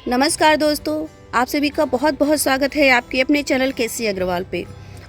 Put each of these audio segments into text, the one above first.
नमस्कार दोस्तों, आप सभी का बहुत बहुत स्वागत है आपके अपने चैनल केसी अग्रवाल पे।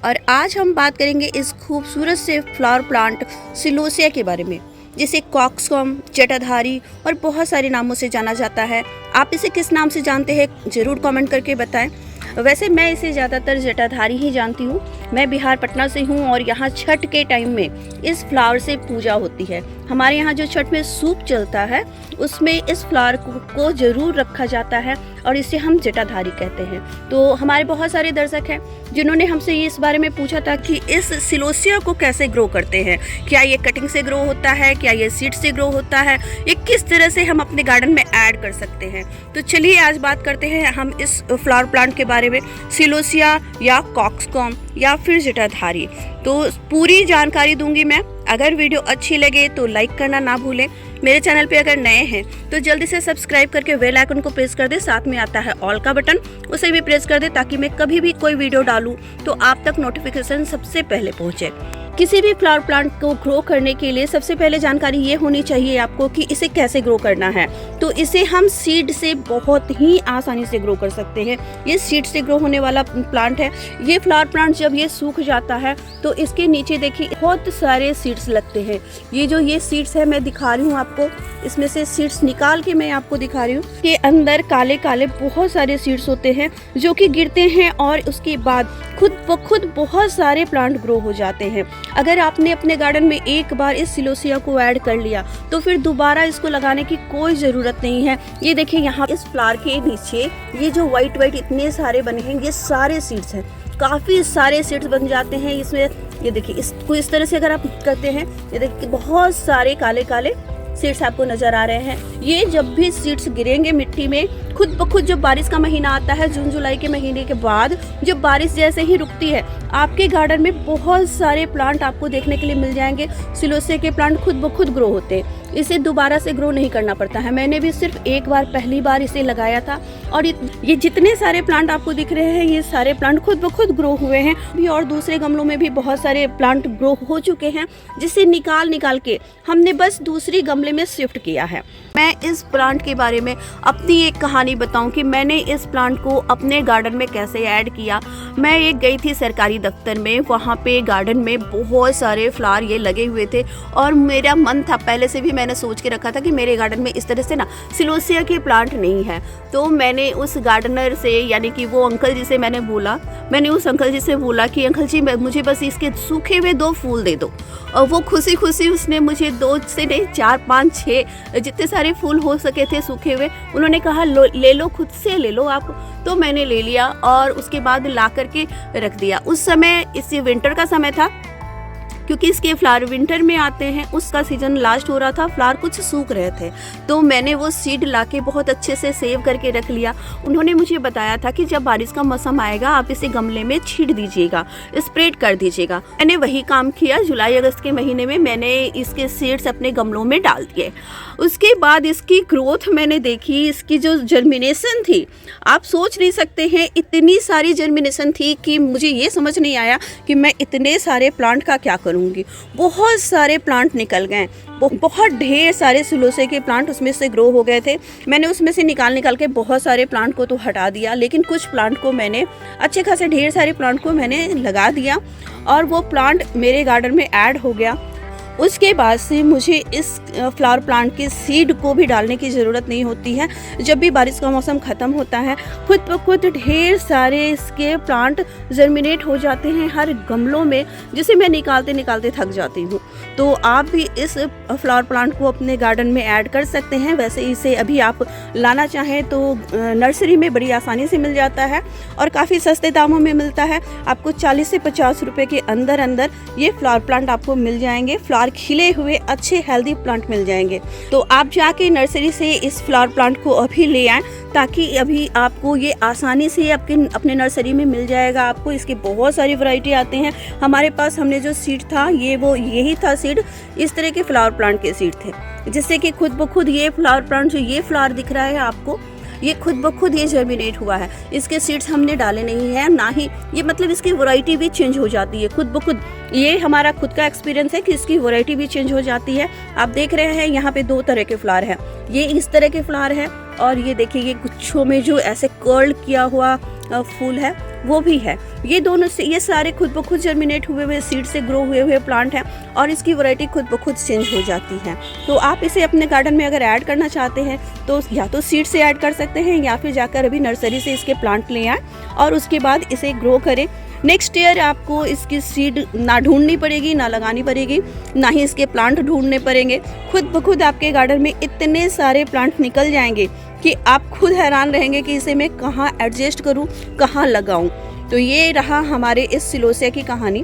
और आज हम बात करेंगे इस खूबसूरत से फ्लावर प्लांट सिलोसिया के बारे में, जिसे कॉक्सकॉम, जटाधारी और बहुत सारे नामों से जाना जाता है। आप इसे किस नाम से जानते हैं ज़रूर कमेंट करके बताएं। वैसे मैं इसे ज़्यादातर जटाधारी ही जानती हूँ। मैं बिहार पटना से हूँ और यहाँ छठ के टाइम में इस फ्लावर से पूजा होती है। हमारे यहाँ जो छठ में सूप चलता है उसमें इस फ्लावर को ज़रूर रखा जाता है और इसे हम जटाधारी कहते हैं। तो हमारे बहुत सारे दर्शक हैं जिन्होंने हमसे ये इस बारे में पूछा था कि इस सिलोसिया को कैसे ग्रो करते हैं, क्या ये कटिंग से ग्रो होता है, क्या ये सीड से ग्रो होता है, ये किस तरह से हम अपने गार्डन में ऐड कर सकते हैं। तो चलिए आज बात करते हैं हम इस फ्लावर प्लांट के बारे में, सिलोसिया या कॉक्सकॉम या फिर जटाधारी। तो पूरी जानकारी दूंगी मैं। अगर वीडियो अच्छी लगे तो लाइक करना ना भूलें। मेरे चैनल पे अगर नए हैं तो जल्दी से सब्सक्राइब करके बेल आइकन को प्रेस कर दें। साथ में आता है ऑल का बटन, उसे भी प्रेस कर दें ताकि मैं कभी भी कोई वीडियो डालूं तो आप तक नोटिफिकेशन सबसे पहले पहुंचे। किसी भी फ्लावर प्लांट को ग्रो करने के लिए सबसे पहले जानकारी ये होनी चाहिए आपको कि इसे कैसे ग्रो करना है। तो इसे हम सीड से बहुत ही आसानी से ग्रो कर सकते हैं। ये सीड से ग्रो होने वाला प्लांट है। ये फ्लावर प्लांट जब ये सूख जाता है तो इसके नीचे देखिए बहुत सारे सीड्स लगते हैं। ये सीड्स है, मैं दिखा रही हूँ आपको। इसमें से सीड्स निकाल के मैं आपको दिखा रही हूँ कि अंदर काले काले बहुत सारे सीड्स होते हैं जो कि गिरते हैं और उसके बाद खुद ब खुद बहुत सारे प्लांट ग्रो हो जाते हैं। अगर आपने अपने गार्डन में एक बार इस सिलोसिया को ऐड कर लिया तो फिर दोबारा इसको लगाने की कोई ज़रूरत नहीं है। ये देखिए यहाँ इस फ्लावर के नीचे ये जो वाइट इतने सारे बने हैं, ये सारे सीड्स हैं। काफ़ी सारे सीड्स बन जाते हैं इसमें। ये देखिए इसको इस तरह से अगर आप करते हैं, ये देखिए बहुत सारे काले काले सीड्स आपको नजर आ रहे हैं। ये जब भी सीड्स गिरेंगे मिट्टी में, खुद ब खुद जब बारिश का महीना आता है, जून जुलाई के महीने के बाद जब बारिश जैसे ही रुकती है, आपके गार्डन में बहुत सारे प्लांट आपको देखने के लिए मिल जाएंगे। सिलोसिया के प्लांट खुद ब खुद ग्रो होते हैं। इसे दोबारा से ग्रो नहीं करना पड़ता है। मैंने भी सिर्फ एक बार पहली बार इसे लगाया था और ये जितने सारे प्लांट आपको दिख रहे हैं, ये सारे प्लांट खुद ब खुद ग्रो हुए हैं। भी और दूसरे गमलों में भी बहुत सारे प्लांट ग्रो हो चुके हैं, जिसे निकाल के हमने बस दूसरी गमले में शिफ्ट किया है। मैं इस प्लांट के बारे में अपनी एक कहानी बताऊं कि मैंने इस प्लांट को अपने गार्डन में कैसे ऐड किया। मैं एक गई थी सरकारी दफ्तर में, वहाँ पे गार्डन में बहुत सारे फ्लावर ये लगे हुए थे और मेरा मन था, पहले से भी मैंने सोच के रखा था कि मेरे गार्डन में इस तरह से ना सिलोसिया के प्लांट नहीं है। तो मैंने उस गार्डनर से, यानी कि वो अंकल जी से मैंने उस अंकल जी से बोला कि अंकल जी मुझे बस इसके सूखे हुए 2 फूल दे दो। और वो खुशी खुशी उसने मुझे 2 से नहीं 4, 5, 6 जितने सारे फूल हो सके थे सूखे हुए, उन्होंने कहा ले लो, खुद से ले लो आप। तो मैंने ले लिया और उसके बाद ला करके रख दिया। उस समय इस विंटर का समय था, क्योंकि इसके फ्लावर विंटर में आते हैं। उसका सीजन लास्ट हो रहा था, फ्लावर कुछ सूख रहे थे। तो मैंने वो सीड लाके बहुत अच्छे से सेव करके रख लिया। उन्होंने मुझे बताया था कि जब बारिश का मौसम आएगा आप इसे गमले में छींट दीजिएगा, स्प्रेड कर दीजिएगा। मैंने वही काम किया। जुलाई अगस्त के महीने में मैंने इसके सीड्स अपने गमलों में डाल दिए। उसके बाद इसकी ग्रोथ मैंने देखी, इसकी जो जर्मिनेशन थी, आप सोच नहीं सकते हैं, इतनी सारी जर्मिनेशन थी कि मुझे ये समझ नहीं आया कि मैं इतने सारे प्लांट का क्या करूँगी। बहुत सारे प्लांट निकल गए, बहुत ढेर सारे सिलोसिया के प्लांट उसमें से ग्रो हो गए थे। मैंने उसमें से निकाल के बहुत सारे प्लांट को तो हटा दिया, लेकिन कुछ प्लांट को मैंने, अच्छे खासे ढेर सारे प्लांट को मैंने लगा दिया और वो प्लांट मेरे गार्डन में ऐड हो गया। उसके बाद से मुझे इस फ्लावर प्लांट के सीड को भी डालने की ज़रूरत नहीं होती है। जब भी बारिश का मौसम ख़त्म होता है, खुद ब खुद ढेर सारे इसके प्लांट जर्मिनेट हो जाते हैं हर गमलों में, जिसे मैं निकालते थक जाती हूँ। तो आप भी इस फ्लावर प्लांट को अपने गार्डन में ऐड कर सकते हैं। वैसे इसे अभी आप लाना चाहें तो नर्सरी में बड़ी आसानी से मिल जाता है और काफ़ी सस्ते दामों में मिलता है। आपको 40 से 50 रुपये के अंदर ये फ्लावर प्लांट आपको मिल जाएंगे। फ्लावर खिले हुए अच्छे हेल्दी प्लांट मिल जाएंगे। तो आप जाके नर्सरी से इस फ्लावर प्लांट को अभी ले आएँ, ताकि अभी आपको ये आसानी से अपने नर्सरी में मिल जाएगा। आपको इसके बहुत सारी वैरायटी आते हैं। हमारे पास हमने जो सीड था यही था सीड, इस तरह के फ्लावर प्लांट के सीड थे, जिससे कि खुद ब खुद ये फ्लावर प्लांट, जो ये फ्लावर दिख रहा है आपको, ये खुद ब खुद ये जर्मिनेट हुआ है। इसके सीड्स हमने डाले नहीं हैं, ना ही ये मतलब इसकी वैरायटी भी चेंज हो जाती है खुद ब खुद। ये हमारा खुद का एक्सपीरियंस है कि इसकी वैरायटी भी चेंज हो जाती है। आप देख रहे हैं यहाँ पे 2 तरह के फ्लावर हैं, ये इस तरह के फ्लावर है और ये देखिए ये गुच्छों में जो ऐसे कर्ल किया हुआ फूल है वो भी है। ये दोनों से ये सारे खुद ब खुद जर्मिनेट हुए हुए सीड से ग्रो हुए हुए प्लांट हैं और इसकी वैरायटी खुद ब खुद चेंज हो जाती है। तो आप इसे अपने गार्डन में अगर ऐड करना चाहते हैं तो या तो सीड से ऐड कर सकते हैं या फिर जाकर अभी नर्सरी से इसके प्लांट ले आएँ और उसके बाद इसे ग्रो करें। नेक्स्ट ईयर आपको इसकी सीड ना ढूंढनी पड़ेगी, ना लगानी पड़ेगी, ना ही इसके प्लांट ढूंढने पड़ेंगे। खुद ब खुद आपके गार्डन में इतने सारे प्लांट निकल जाएंगे कि आप खुद हैरान रहेंगे कि इसे मैं कहाँ एडजस्ट करूँ, कहाँ लगाऊं। तो ये रहा हमारे इस सिलोसिया की कहानी।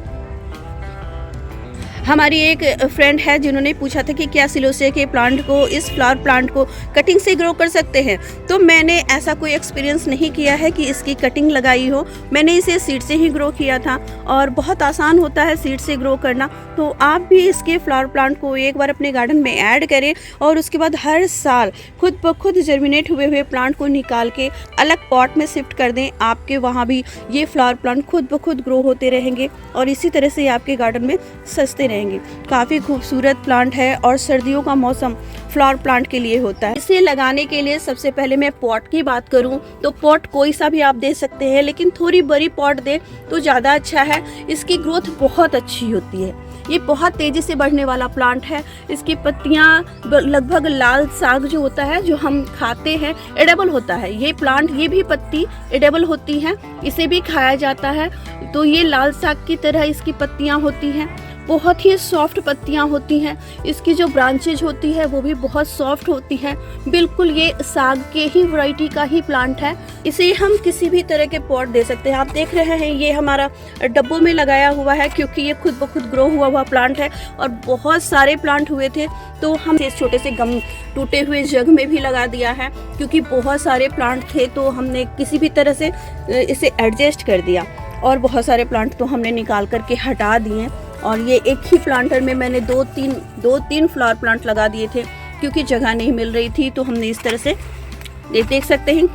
हमारी एक फ्रेंड है जिन्होंने पूछा था कि क्या सिलोसिया के प्लांट को, इस फ्लावर प्लांट को कटिंग से ग्रो कर सकते हैं। तो मैंने ऐसा कोई एक्सपीरियंस नहीं किया है कि इसकी कटिंग लगाई हो, मैंने इसे सीड से ही ग्रो किया था और बहुत आसान होता है सीड से ग्रो करना। तो आप भी इसके फ्लावर प्लांट को एक बार अपने गार्डन में ऐड करें और उसके बाद हर साल खुद ब खुद जर्मिनेट हुए हुए प्लांट को निकाल के अलग पॉट में शिफ्ट कर दें। आपके वहाँ भी ये फ्लावर प्लांट खुद ब खुद ग्रो होते रहेंगे और इसी तरह से आपके गार्डन में सजते रहेंगे। काफ़ी खूबसूरत प्लांट है और सर्दियों का मौसम फ्लावर प्लांट के लिए होता है। इसे लगाने के लिए सबसे पहले मैं पॉट की बात करूं तो पॉट कोई सा भी आप दे सकते हैं, लेकिन थोड़ी बड़ी पॉट दे तो ज़्यादा अच्छा है। इसकी ग्रोथ बहुत अच्छी होती है, ये बहुत तेज़ी से बढ़ने वाला प्लांट है। इसकी पत्तियां लगभग लाल साग जो होता है, जो हम खाते हैं, एडेबल होता है ये प्लांट। ये भी पत्ती एडेबल होती हैं, इसे भी खाया जाता है। तो ये लाल साग की तरह इसकी पत्तियां होती हैं, बहुत ही सॉफ्ट पत्तियां होती हैं। इसकी जो ब्रांचेज होती है वो भी बहुत सॉफ्ट होती हैं। बिल्कुल ये साग के ही वैरायटी का ही प्लांट है। इसे हम किसी भी तरह के पॉट दे सकते हैं। आप देख रहे हैं ये हमारा डब्बों में लगाया हुआ है क्योंकि ये खुद ब खुद ग्रो हुआ प्लांट है और बहुत सारे प्लांट हुए थे तो हम इस छोटे से गम टूटे हुए जग में भी लगा दिया है क्योंकि बहुत सारे प्लांट थे तो हमने किसी भी तरह से इसे एडजस्ट कर दिया और बहुत सारे प्लांट तो हमने निकाल करके हटा दिए। और ये एक ही प्लांटर में मैंने दो तीन फ्लावर प्लांट लगा दिए थे क्योंकि जगह नहीं मिल रही थी। तो हमने इस तरह से देख सकते हैं।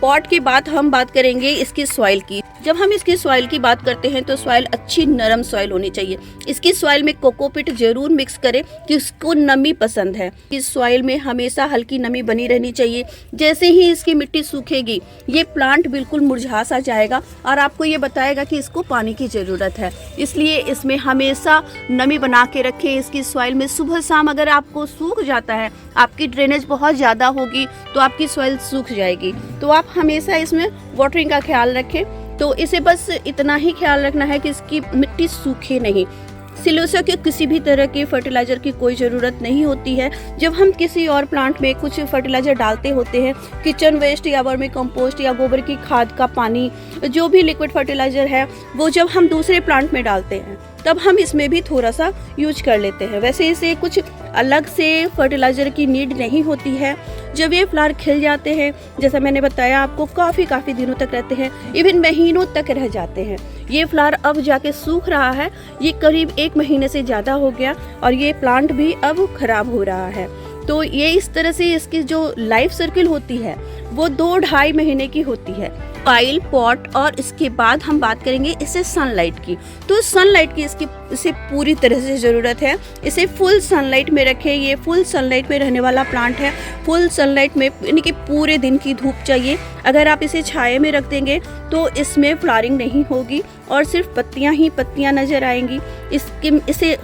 पॉट की बात हम बात करेंगे इसकी सॉइल की। जब हम इसकी सॉइल की बात करते हैं तो सॉइल अच्छी नरम सॉइल होनी चाहिए। इसकी सॉइल में कोकोपीट जरूर मिक्स करें कि उसको नमी पसंद है। इस सॉइल में हमेशा हल्की नमी बनी रहनी चाहिए। जैसे ही इसकी मिट्टी सूखेगी ये प्लांट बिल्कुल मुरझा सा जाएगा और आपको ये बताएगा कि इसको पानी की ज़रूरत है। इसलिए इसमें हमेशा नमी बना के रखें। इसकी सॉइल में सुबह शाम अगर आपको सूख जाता है, आपकी ड्रेनेज बहुत ज़्यादा होगी तो आपकी सॉइल सूख जाएगी। तो आप हमेशा इसमें वाटरिंग का ख्याल रखें। तो इसे बस इतना ही ख्याल रखना है कि इसकी मिट्टी सूखे नहीं। सिलोसिया के किसी भी तरह के फर्टिलाइज़र की कोई ज़रूरत नहीं होती है। जब हम किसी और प्लांट में कुछ फर्टिलाइज़र डालते होते हैं, किचन वेस्ट या वर्मी कंपोस्ट या गोबर की खाद का पानी, जो भी लिक्विड फर्टिलाइज़र है वो जब हम दूसरे प्लांट में डालते हैं तब हम इसमें भी थोड़ा सा यूज कर लेते हैं। वैसे इसे कुछ अलग से फर्टिलाइज़र की नीड नहीं होती है। जब ये फ्लावर खिल जाते हैं, जैसा मैंने बताया आपको, काफ़ी दिनों तक रहते हैं, इवन महीनों तक रह जाते हैं। ये फ्लावर अब जाके सूख रहा है, ये करीब 1 महीने से ज़्यादा हो गया और ये प्लांट भी अब खराब हो रहा है। तो ये इस तरह से इसकी जो लाइफ सर्किल होती है वो 2-2.5 महीने की होती है। सॉइल, पॉट और इसके बाद हम बात करेंगे इसे सनलाइट की। तो सनलाइट की इसे पूरी तरह से ज़रूरत है। इसे फुल सनलाइट में रखें। ये फुल सनलाइट में रहने वाला प्लांट है। फुल सनलाइट में यानी कि पूरे दिन की धूप चाहिए। अगर आप इसे छाये में रख देंगे तो इसमें फ्लावरिंग नहीं होगी और सिर्फ पत्तियाँ ही पत्तियाँ नज़र आएंगी। इसे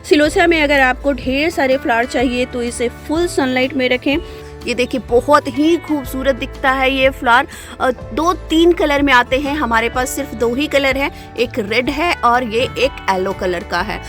सिलोसिया में अगर आपको ढेर सारे फ्लावर चाहिए तो इसे फुल सनलाइट में रखें। ये देखिए बहुत ही खूबसूरत दिखता है ये फ्लावर। 2-3 कलर में आते हैं, हमारे पास सिर्फ 2 ही कलर है, एक रेड है और ये एक येलो कलर का है।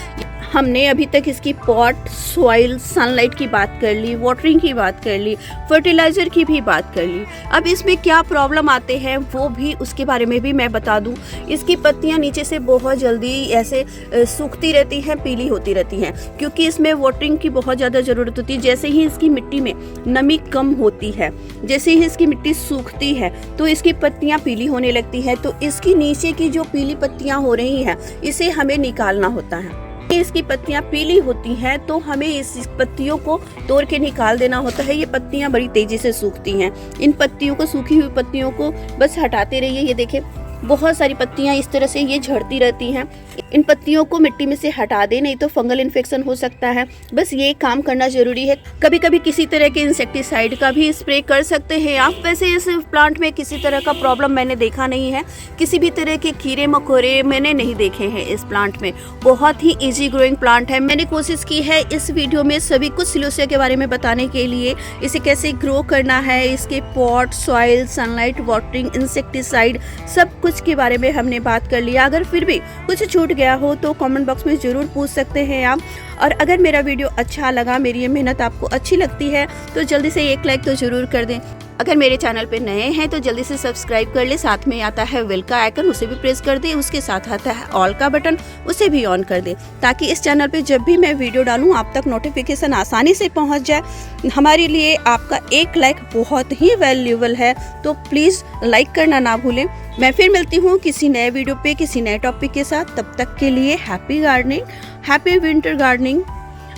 हमने अभी तक इसकी पॉट, सॉइल, सनलाइट की बात कर ली, वाटरिंग की बात कर ली, फर्टिलाइज़र की भी बात कर ली। अब इसमें क्या प्रॉब्लम आते हैं वो भी उसके बारे में भी मैं बता दूं। इसकी पत्तियां नीचे से बहुत जल्दी ऐसे सूखती रहती हैं, पीली होती रहती हैं क्योंकि इसमें वाटरिंग की बहुत ज़्यादा ज़रूरत होती है। जैसे ही इसकी मिट्टी में नमी कम होती है, जैसे ही इसकी मिट्टी सूखती है तो इसकी पत्तियाँ पीली होने लगती हैं। तो इसकी नीचे की जो पीली पत्तियाँ हो रही हैं इसे हमें निकालना होता है। इसकी पत्तियां पीली होती हैं तो हमें इस पत्तियों को तोड़ के निकाल देना होता है। ये पत्तियां बड़ी तेजी से सूखती हैं। इन पत्तियों को, सूखी हुई पत्तियों को बस हटाते रहिए। ये देखिए बहुत सारी पत्तियां इस तरह से ये झड़ती रहती हैं। इन पत्तियों को मिट्टी में से हटा दें, नहीं तो फंगल इन्फेक्शन हो सकता है। बस ये काम करना जरूरी है। कभी कभी किसी तरह के इंसेक्टिसाइड का भी स्प्रे कर सकते हैं आप। वैसे इस प्लांट में किसी तरह का प्रॉब्लम मैंने देखा नहीं है। किसी भी तरह के कीड़े मकोड़े मैंने नहीं देखे हैं इस प्लांट में। बहुत ही इजी ग्रोइंग प्लांट है। मैंने कोशिश की है इस वीडियो में सभी कुछ सिलोसिया के बारे में बताने के लिए। इसे कैसे ग्रो करना है, इसके pot, soil, sunlight, watering, insecticide, सब कुछ के बारे में हमने बात कर लिया। अगर फिर भी कुछ छूट गया हो तो कमेंट बॉक्स में जरूर पूछ सकते हैं आप। और अगर मेरा वीडियो अच्छा लगा, मेरी ये मेहनत आपको अच्छी लगती है तो जल्दी से एक लाइक तो जरूर कर दें। अगर मेरे चैनल पे नए हैं तो जल्दी से सब्सक्राइब कर ले। साथ में आता है बेल का आइकन, उसे भी प्रेस कर दे। उसके साथ आता है ऑल का बटन, उसे भी ऑन कर दे, ताकि इस चैनल पे जब भी मैं वीडियो डालूं आप तक नोटिफिकेशन आसानी से पहुंच जाए। हमारे लिए आपका एक लाइक बहुत ही वैल्यूएबल है, तो प्लीज़ लाइक करना ना भूलें। मैं फिर मिलती हूँ किसी नए वीडियो पे किसी नए टॉपिक के साथ। तब तक के लिए happy gardening, happy winter gardening.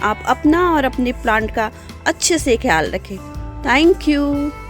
आप अपना और अपने प्लांट का अच्छे से ख्याल रखें। Thank you.